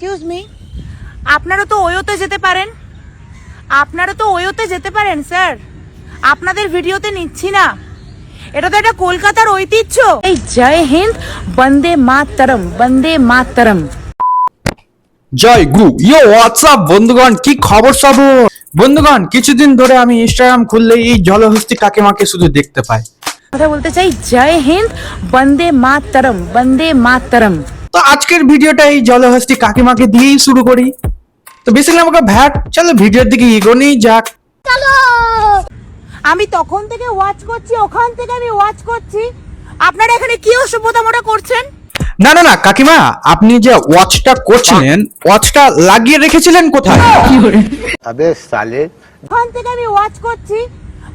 Excuse me, আপনারা তো ওয়োতে যেতে পারেন, স্যার। আপনাদের ভিডিওতে নিচ্ছি না, এটা তো একটা কলকাতার ঐতিহ্য। এই জয় হিন্দ, বন্দে মাতরম, বন্দে মাতরম। জয় গুরু। ইয়ো হোয়াটসঅ্যাপ বন্ধুগণ, কি খবর সব? বন্ধুগণ, কিছুদিন ধরে আমি ইনস্টাগ্রাম খুললে এই জলহস্তি কাকিমাকে শুধু দেখতে পাই। কথা বলতে চাই, জয় হিন্দ, বন্দে মাতরম, বন্দে মাতরম। তো আজকের ভিডিওটা এই জলহস্তি কাকিমাকে দিয়েই শুরু করি। তো বেসিক্যালি আমাকে চলো ভিডিওর দিকে এগোনেই যাক। আমি তখন থেকে ওয়াচ করছি, ওখান থেকে আমি ওয়াচ করছি, আপনারা এখানে কি অসভ্যতা মোটা করছেন? না না না কাকিমা, আপনি যে ওয়াচটা করছিলেন, ওয়াচটা লাগিয়ে রেখেছিলেন কোথায়? अबे साले ওখান থেকে আমি ওয়াচ করছি,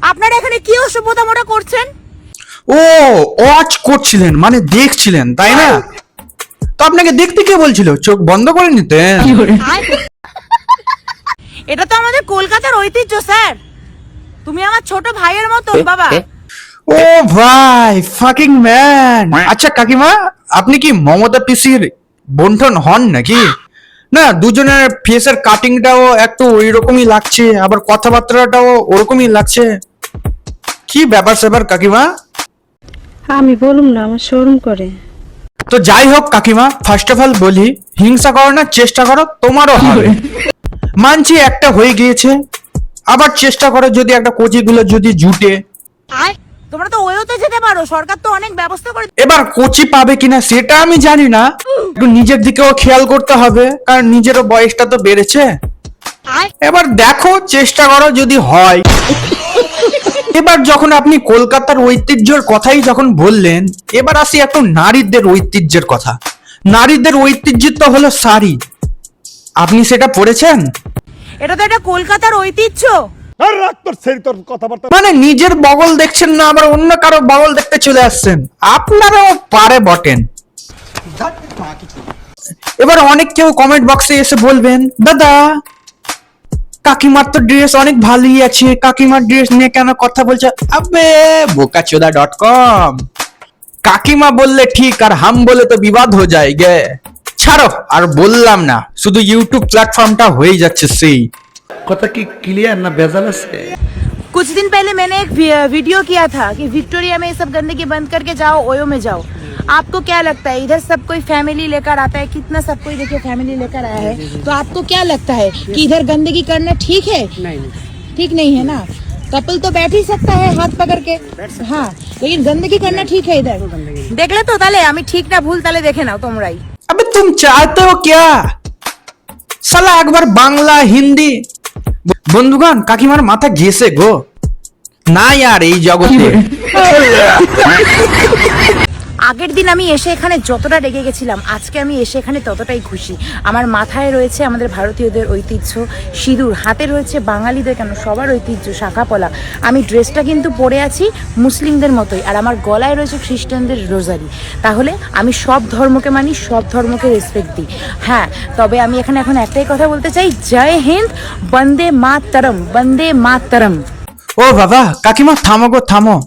আপনারা এখানে কি অসভ্যতা মোটা করছেন? ও ওয়াচ করছিলেন মানে দেখছিলেন, তাই না? তো আপনাকে দেখতে কে বলছিল? চোখ বন্ধ করে নিতেন। এটা তো আমাদের কলকাতার ঐতিহ্য স্যার। তুমি আমার ছোট ভাইয়ের মতো বাবা। ও ভাই, ফাকিং ম্যান। আচ্ছা কাকিমা, আপনি কি মমতা পিসির বন্ধন হন নাকি? না, দুজনের ফেসের কাটিংটাও একটু ওই রকমই লাগছে, আবার কথাবার্তাটাও ওরকমই লাগছে। কি ব্যাপার স্যাপার কাকিমা? আমি বলুম না, আমার শোরুম করে। তো যাই হোক কাকিমা, ফার্স্ট অফ অল বলি, হিংসা করো না, চেষ্টা করো, তোমারও হবে। মানছি একটা হয়ে গিয়েছে, আবার চেষ্টা করো যদি একটা কোচিগুলো যদি জুটে। তোমরা তো ওয়োতে যেতে পারো, সরকার তো অনেক ব্যবস্থা করে। এবার কোচি পাবে কিনা সেটা আমি জানি না, একটু নিজের দিকেও খেয়াল করতে হবে, কারণ নিজেরও বয়সটা তো বেড়েছে। এবার দেখো, চেষ্টা করো যদি হয়। এবার যখন আপনি কলকাতার ঐতিহ্যের কথাই যখন বললেন, এবার আসি একটু নারীদের ঐতিহ্যের কথা। নারীদের ঐতিহ্য তো হলো শাড়ি। আপনি সেটা পরেছেন? এটা তো একটা কলকাতার ঐতিহ্য। মানে নিজের বগল দেখছেন না, আবার অন্য কারো বগল দেখতে চলে আসছেন। আপনারাও পারে বটেন। এবার অনেক কেউ কমেন্ট বক্সে এসে বলবেন, দাদা কাকিমার তো ড্রেস অনেক ভালোই আছে, কাকিমার ড্রেস নিয়ে কেন কথা বলছো? আবে বোকাচোদা.com। কাকিমা বললে ঠিক, আর হাম বলে তো বিবাদ হয়ে যায় গে। ছাড়ো, আর বললাম না, শুধু ইউটিউব প্ল্যাটফর্মটা হয়ে যাচ্ছে সেই। কথা কি ক্লিয়ার না ভেজাল আছে? कुछ दिन पहले मैंने एक वीडियो किया था कि विक्टोरिया में ये सब गंदगी बंद करके जाओ, ओयो में जाओ। आपको क्या लगता है, इधर सब कोई फैमिली लेकर आता है, कितना सब कोई देखिए फैमिली लेकर आया है, तो आपको क्या लगता है कि इधर गंदगी करना ठीक है? ठीक नहीं है ना। कपल तो बैठ ही सकता है हाथ पकड़ के, हाँ, लेकिन गंदगी करना ठीक है इधर। देख ले तो ताले আমি ঠিক না ভুল তালে দেখে নাও তোমরাই। अबे तुम चाहते हो क्या? साला একবার বাংলা হিন্দি। বন্ধুগণ, কাকিমার মাথা গেছে গো। না यार, এই জগতে আগের দিন আমি এসে এখানে যতটা রেগে গেছিলাম, আজকে আমি এসে এখানে ততটাই খুশি। আমার মাথায় রয়েছে আমাদের ভারতীয়দের ঐতিহ্য সিঁদুর, হাতে রয়েছে বাঙালিদের কেন সবার ঐতিহ্য শাঁখাপলা। আমি ড্রেসটা কিন্তু পরে আছি মুসলিমদের মতোই, আর আমার গলায় রয়েছে খ্রিস্টানদের রোজারি। তাহলে আমি সব ধর্মকে মানি, সব ধর্মকে রেসপেক্ট দিই। হ্যাঁ, তবে আমি এখানে এখন একটাই কথা বলতে চাই, জয় হিন্দ, বন্দে মাতরম, বন্দে মাতরম। ও বাবা, কাকিমা থামো গো থামো।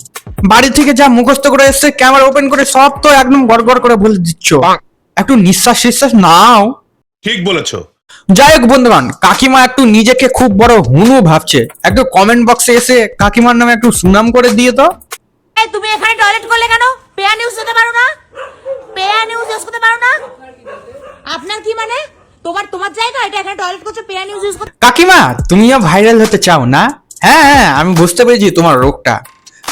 বাড়ি থেকে যা মুখস্থ করে এসছে, ক্যামেরা ওপেন করে সব তো একদম গড়গড় করে বলে দিচ্ছ। একটু নিঃশ্বাস নাও। ঠিক বলেছো। যাই হোক বন্ধুগণ, কাকিমা একটু নিজেকে খুব বড় হুনু ভাবছে। একটু কমেন্ট বক্সে এসে কাকিমার নামে একটু সুনাম করে দিয়ে তো। এই তুমি এখানে টয়লেট করলে কেন? পেয়া নিউজ দিতে পারো না? পেয়া নিউজ ইউজ করতে পারো না? আপনার কি মানে? তোমার জায়গা এটা, এখানে টয়লেট করছো, পেয়া নিউজ ইউজ করতে। কাকিমা, তুমিও ভাইরাল হতে চাও না? হ্যাঁ হ্যাঁ, আমি বুঝতে পেরেছি তোমার রোগটা।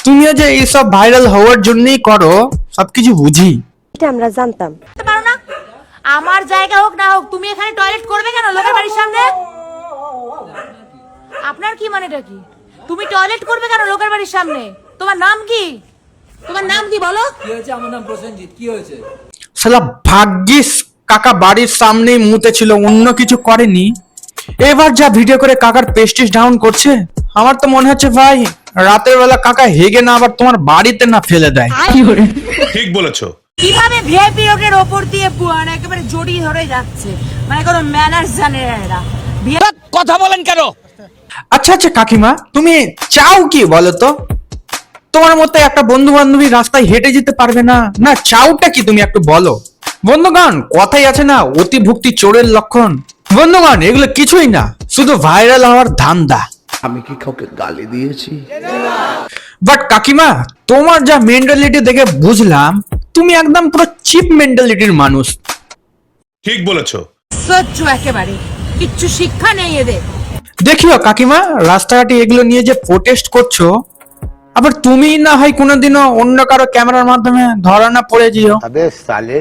তুমিও যে এইসব ভাইরাল হওয়ার জন্যই করো, সবকিছু বুঝি। এটা আমরা জানতাম। পারো না? আমার জায়গা হোক না হোক, তুমি এখানে টয়লেট করবে কেন লোকের বাড়ির সামনে? আপনার কি মানেটা কি? তুমি টয়লেট করবে কেন লোকের বাড়ির সামনে? তোমার নাম কি? তোমার নাম কি বলো? কি হয়েছে? আমার নাম প্রসেনজিৎ। কি হয়েছে? শালা ভাগ্যিস কাকা বাড়ির সামনেই মুতে ছিল, অন্য কিছু করেনি। এবার যা ভিডিও করে কাকার পেস্টিস ডাউন করছে, আমার তো মনে হচ্ছে ভাই রাতের বেলা কাকা হেগে না আবার তোমার বাড়িতে না ফেলে দেয়। ঠিক বলেছো। কিভাবে ভিআইপি রোডের ওপর দিয়ে একেবারে জড়িয়ে ধরে যাচ্ছে, মানে কোনো ম্যানার্স জানে না এরা। কথা বলেন কেন? আচ্ছা আচ্ছা কাকিমা, তুমি চাও কি বলো তো? তোমার মতো একটা বন্ধু বান্ধবী রাস্তায় হেঁটে যেতে পারবে না? না চাওটা কি তুমি একটু বলো। বন্ধুগণ, কথাই আছে না, অতিভক্তি চোরের লক্ষণ। বন্ধুগণ, এগুলো কিছুই না, শুধু ভাইরাল হওয়ার ধান্দা। আমি কি কাউকে গালি দিয়েছি? বাট কাকিমা, তোমার যা মেন্টালিটি দেখে বুঝলাম তুমি একদম পুরো চিপ মেন্টালিটির মানুষ। ঠিক বলেছো। সহ্য একেবারে, কিচ্ছু শিক্ষা নেই এদের। দেখিও কাকিমা, রাস্তাঘাটে এগুলো নিয়ে যে প্রোটেস্ট করছো, আবার তুমি না হয় কোনোদিনও অন্য কারো ক্যামেরার মাধ্যমে ধরা না পড়ে যেও। अबे साले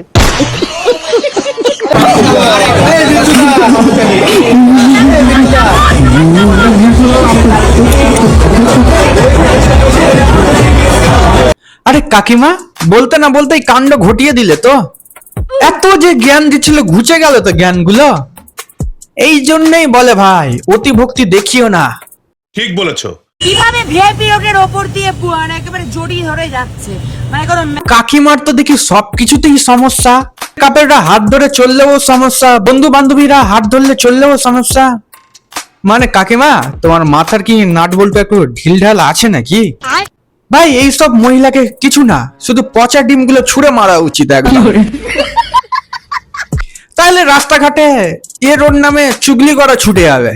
আরে কাকিমা, বলতে না বলতেই কাণ্ড ঘটিয়ে দিলে তো। এত যে জ্ঞান দিচ্ছিল ঘুচে গেল তো জ্ঞানগুলো। এই জন্যই বলে ভাই, অতিভক্তি দেখিও না। ঠিক বলেছো। কিভাবে ভিআইপি রোডের ওপর দিয়ে একেবারে জড়িয়ে ধরে যাচ্ছে, মানে কোনো কাকিমার তো দেখি সবকিছুতেই সমস্যা। কাপড়রা হাত ধরে চললেও সমস্যা, বন্ধু বান্ধবীরা হাত ধরলে চললেও সমস্যা। মানে কাকিমা, তোমার মাথার কি নাট বল্টু একটু ঢিল ঢাল আছে নাকি? ভাই, এইসব মহিলাকে কিছু না, শুধু পচা ডিমগুলো ছুঁড়ে মারা উচিত একদম। তাহলে রাস্তাঘাটে এ রোড নামে চুগলি করা ছুটে যাবে।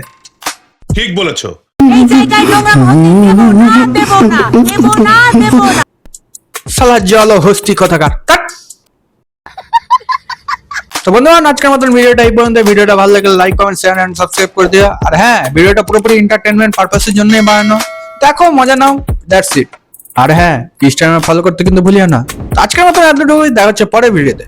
ঠিক বলেছো। এই জায়গায় নোংরা হতে দেব না, দেব না, দেব না, দেব না। শালা জল হস্তি কথাকার, কাট। তো বন্ধুগণ, আজকের মতন ভিডিওটা এই পর্যন্ত। ভিডিওটা ভালো লাগলে like, comment, share and subscribe করে দিও। আর হ্যাঁ, ভিডিওটা পুরোপুরি এন্টারটেইনমেন্ট পারপাসের জন্যই বানানো। দেখো, মজা নাও, দ্যাটস ইট। আর হ্যাঁ, ইনস্টাগ্রামে ফলো করতে কিন্তু ভুলিও না। তো আজকের মতন এতটুকুই, দেখা হচ্ছে পরের ভিডিওতে।